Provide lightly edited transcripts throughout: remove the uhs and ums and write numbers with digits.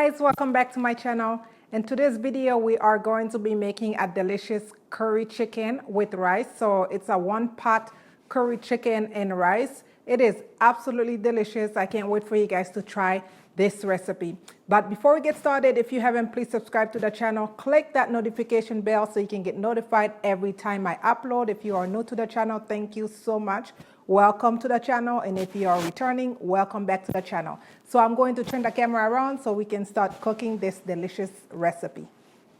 guys, welcome back to my channel. In today's video we are going to be making a delicious curry chicken with rice. So it's a one pot curry chicken and rice. It is absolutely delicious. I can't wait for you guys to try this recipe. But before we get started, if you haven't, please subscribe to the channel. Click that notification bell so you can get notified every time I upload. If you are new to the channel, thank you so much. Welcome to the channel, and if you are returning, welcome back to the channel. So I'm going to turn the camera around so we can start cooking this delicious recipe.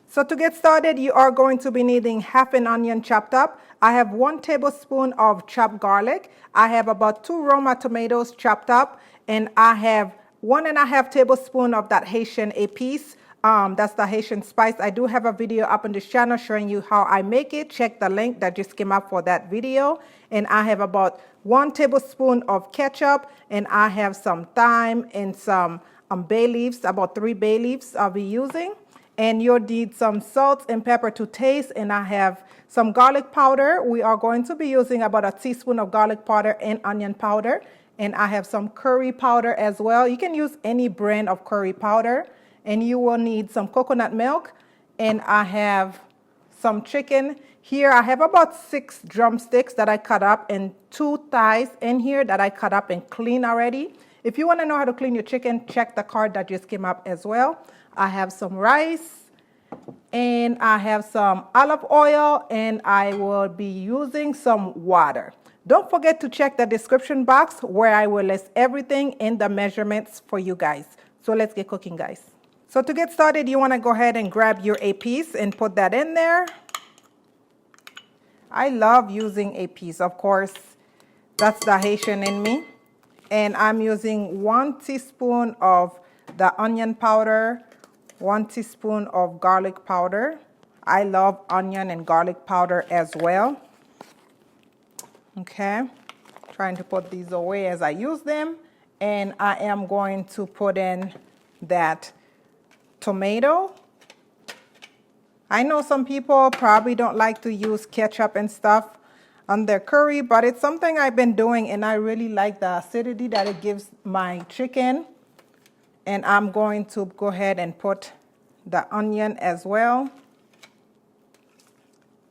So to get started, you are going to be needing half an onion chopped up. I have 1 tablespoon of chopped garlic. I have about 2 Roma tomatoes chopped up, and I have 1.5 tablespoons of that Haitian Epis. That's the Haitian spice. I do have a video up on this channel showing you how I make it. Check the link that just came up for that video. And I have about 1 tablespoon of ketchup, and I have some thyme and some bay leaves, about 3 bay leaves I'll be using. And you'll need some salt and pepper to taste, and I have some garlic powder. We are going to be using about a teaspoon of garlic powder and onion powder. And I have some curry powder as well. You can use any brand of curry powder. And you will need some coconut milk, and I have some chicken. Here I have about 6 drumsticks that I cut up, and 2 thighs in here that I cut up and clean already. If you want to know how to clean your chicken, check the card that just came up as well. I have some rice, and I have some olive oil, and I will be using some water. Don't forget to check the description box where I will list everything in the measurements for you guys. So let's get cooking, guys. So to get started, you want to go ahead and grab your Epis and put that in there. I love using Epis, of course. That's the Haitian in me. And I'm using 1 teaspoon of the onion powder, 1 teaspoon of garlic powder. I love onion and garlic powder as well. Okay, trying to put these away as I use them. And I am going to put in that tomato. I know some people probably don't like to use ketchup and stuff on their curry, but it's something I've been doing, and I really like the acidity that it gives my chicken. And I'm going to go ahead and put the onion as well,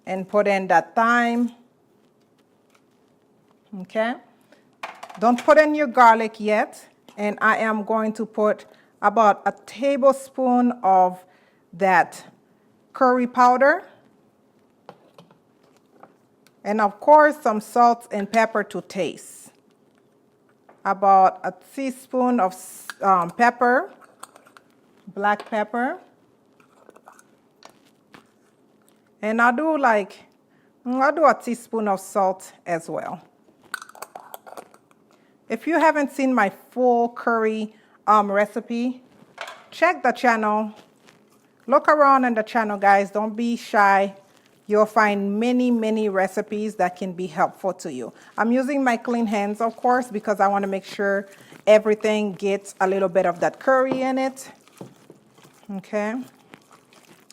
and put in the thyme. Okay, don't put in your garlic yet. And I am going to put about a tablespoon of that curry powder, and of course some salt and pepper to taste. About a teaspoon of pepper, black pepper, and I'll do a teaspoon of salt as well. If you haven't seen my full curry recipe, check the channel. Look around in the channel, guys. Don't be shy. You'll find many recipes that can be helpful to you. I'm using my clean hands, of course, because I want to make sure everything gets a little bit of that curry in it. Okay.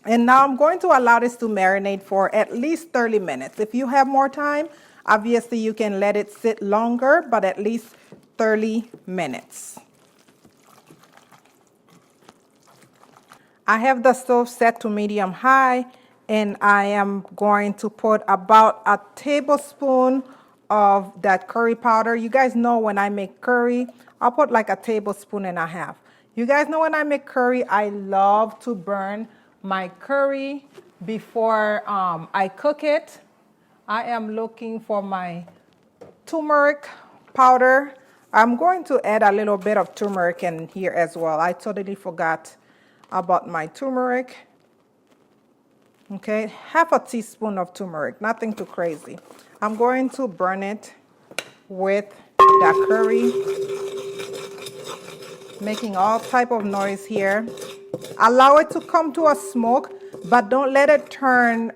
And now I'm going to allow this to marinate for at least 30 minutes. If you have more time, obviously you can let it sit longer, but at least 30 minutes. I have the stove set to medium high, and I am going to put about a tablespoon of that curry powder. You guys know when I make curry, I'll put like a tablespoon and a half. You guys know when I make curry, I love to burn my curry before I cook it. I am looking for my turmeric powder. I'm going to add a little bit of turmeric in here as well. I totally forgot about my turmeric. Okay, half a teaspoon of turmeric, nothing too crazy. I'm going to burn it with that curry, making all type of noise here. Allow it to come to a smoke, but don't let it turn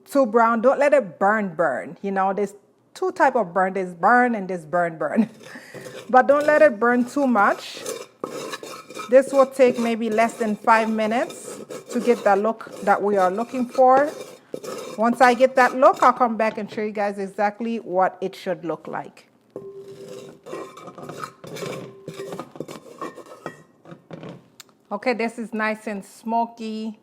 too brown. Don't let it burn. You know, there's 2 types of burn. There's burn and there's burn. But don't let it burn too much. This will take maybe less than 5 minutes to get the look that we are looking for. Once I get that look, I'll come back and show you guys exactly what it should look like. Okay, this is nice and smoky.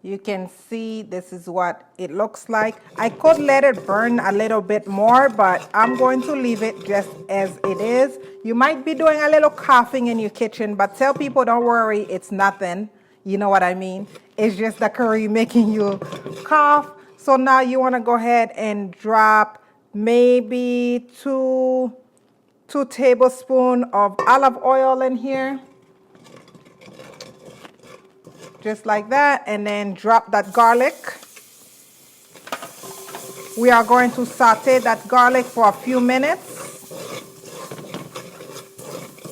You can see this is what it looks like. I could let it burn a little bit more, but I'm going to leave it just as it is. You might be doing a little coughing in your kitchen, but tell people don't worry, it's nothing. You know what I mean? It's just the curry making you cough. So now you want to go ahead and drop maybe two tablespoons of olive oil in here. Just like that, and then drop that garlic. We are going to saute that garlic for a few minutes.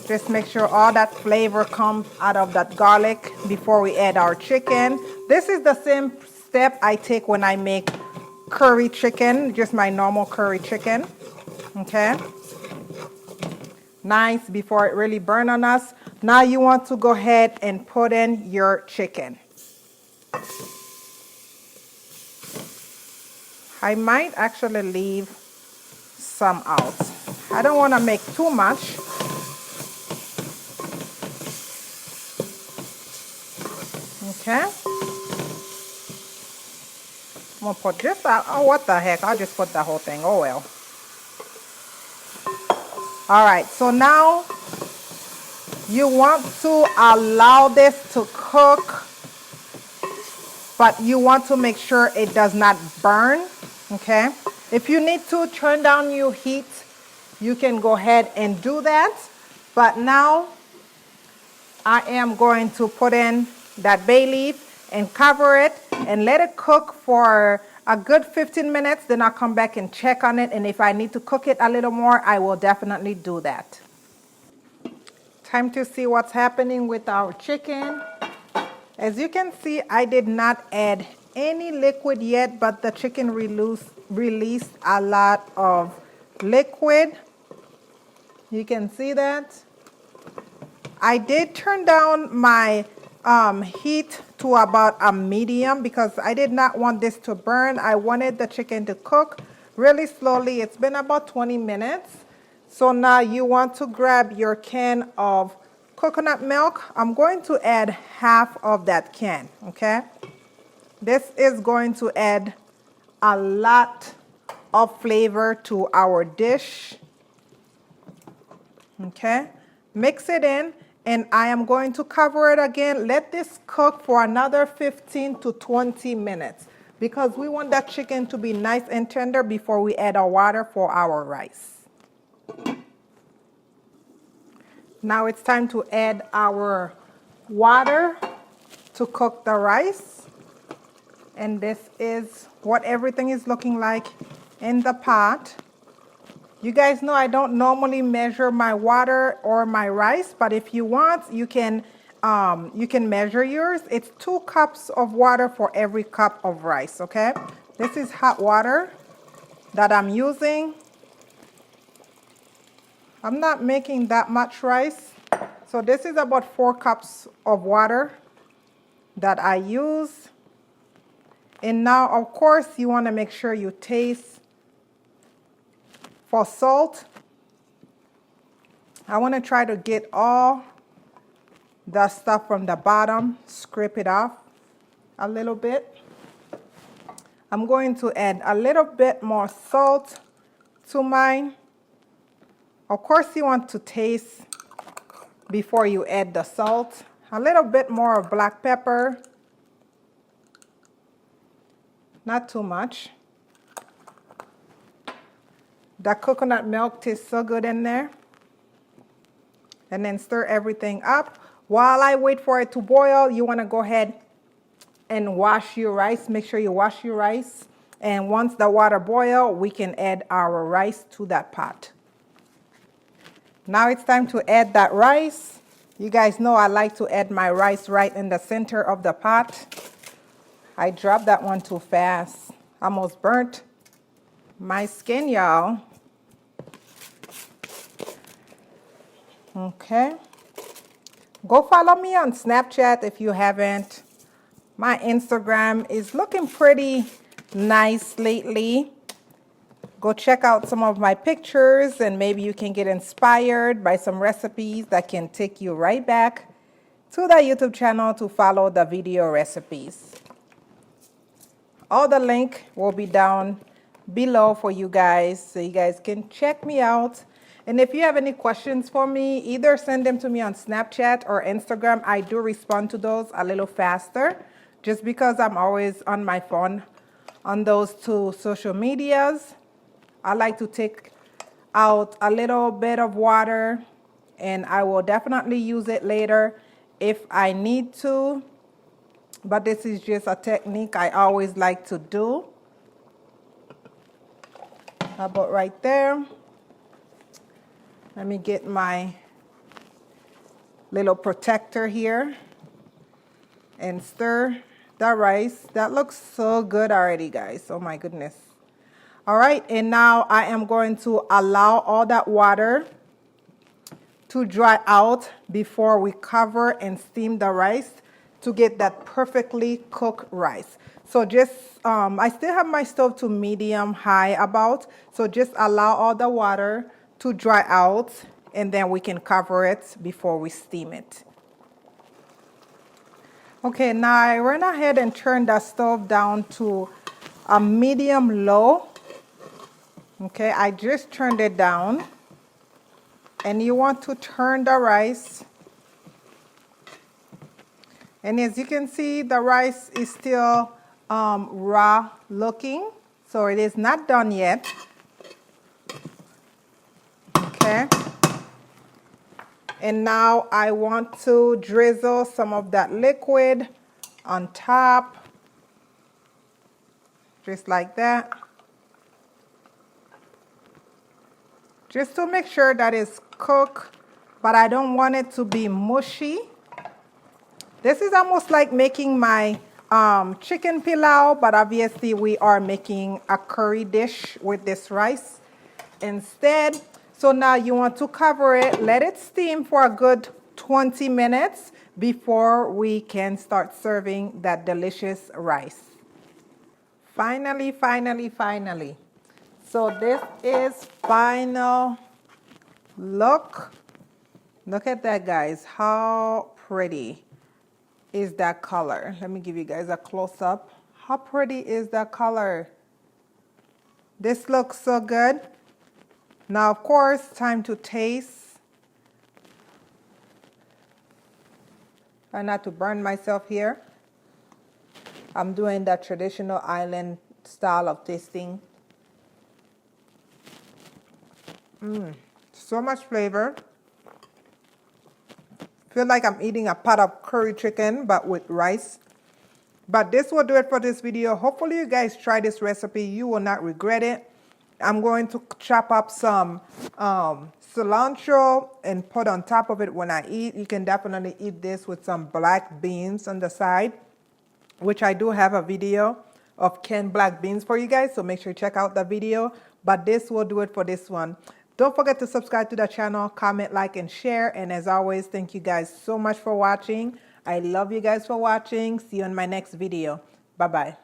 Just make sure all that flavor comes out of that garlic before we add our chicken. This is the same step I take when I make curry chicken, just my normal curry chicken. Okay. Nice before it really burns on us. Now you want to go ahead and put in your chicken. I might actually leave some out. I don't want to make too much. Okay. I'm going to put just that. Oh, what the heck. I'll just put the whole thing. Oh, well. All right. So now you want to allow this to cook, but you want to make sure it does not burn. Okay. If you need to turn down your heat, you can go ahead and do that. But now I am going to put in that bay leaf and cover it and let it cook for a good 15 minutes. Then I'll come back and check on it. And if I need to cook it a little more, I will definitely do that. Time to see what's happening with our chicken. As you can see, I did not add any liquid yet, but the chicken released a lot of liquid. You can see that. I did turn down my heat to about a medium because I did not want this to burn. I wanted the chicken to cook really slowly. It's been about 20 minutes. So now you want to grab your can of coconut milk. I'm going to add half of that can, okay? This is going to add a lot of flavor to our dish. Okay, mix it in, and I am going to cover it again. Let this cook for another 15 to 20 minutes because we want that chicken to be nice and tender before we add our water for our rice. Now it's time to add our water to cook the rice. And this is what everything is looking like in the pot. You guys know I don't normally measure my water or my rice, but if you want, you can measure yours. It's 2 cups of water for every cup of rice, okay? This is hot water that I'm using. I'm not making that much rice, so this is about 4 cups of water that I use. And now, of course, you want to make sure you taste for salt. I want to try to get all the stuff from the bottom, scrape it off a little bit. I'm going to add a little bit more salt to mine. Of course, you want to taste before you add the salt. A little bit more of black pepper. Not too much. The coconut milk tastes so good in there. And then stir everything up. While I wait for it to boil, you want to go ahead and wash your rice. Make sure you wash your rice. And once the water boils, we can add our rice to that pot. Now it's time to add that rice. You guys know I like to add my rice right in the center of the pot. I dropped that one too fast. Almost burnt my skin, y'all. Okay. Go follow me on Snapchat if you haven't. My Instagram is looking pretty nice lately. Go check out some of my pictures and maybe you can get inspired by some recipes that can take you right back to the YouTube channel to follow the video recipes. All the link will be down below for you guys, so you guys can check me out. And if you have any questions for me, either send them to me on Snapchat or Instagram. I do respond to those a little faster, just because I'm always on my phone on those two social medias. I like to take out a little bit of water, and I will definitely use it later if I need to. But this is just a technique I always like to do. How about right there? Let me get my little protector here and stir the rice. That looks so good already, guys. Oh my goodness. All right, and now I am going to allow all that water to dry out before we cover and steam the rice to get that perfectly cooked rice. So just, I still have my stove to medium high about, so just allow all the water to dry out, and then we can cover it before we steam it. Okay, now I went ahead and turned the stove down to a medium low. Okay, I just turned it down, and you want to turn the rice. And as you can see, the rice is still raw looking, so it is not done yet. Okay. And now I want to drizzle some of that liquid on top, just like that. Just to make sure that it's cooked, but I don't want it to be mushy. This is almost like making my chicken pilau, but obviously we are making a curry dish with this rice instead. So now you want to cover it, let it steam for a good 20 minutes before we can start serving that delicious rice. Finally. So this is final look. Look at that, guys. How pretty is that color? Let me give you guys a close-up. How pretty is that color? This looks so good. Now, of course, time to taste. Try not to burn myself here. I'm doing the traditional island style of tasting. So much flavor. Feel like I'm eating a pot of curry chicken, but with rice. But this will do it for this video. Hopefully you guys try this recipe. You will not regret it. I'm going to chop up some cilantro and put on top of it when I eat. You can definitely eat this with some black beans on the side, which I do have a video of canned black beans for you guys, so make sure you check out the video. But this will do it for this one. Don't forget to subscribe to the channel, comment, like, and share. And as always, thank you guys so much for watching. I love you guys for watching. See you in my next video. Bye-bye.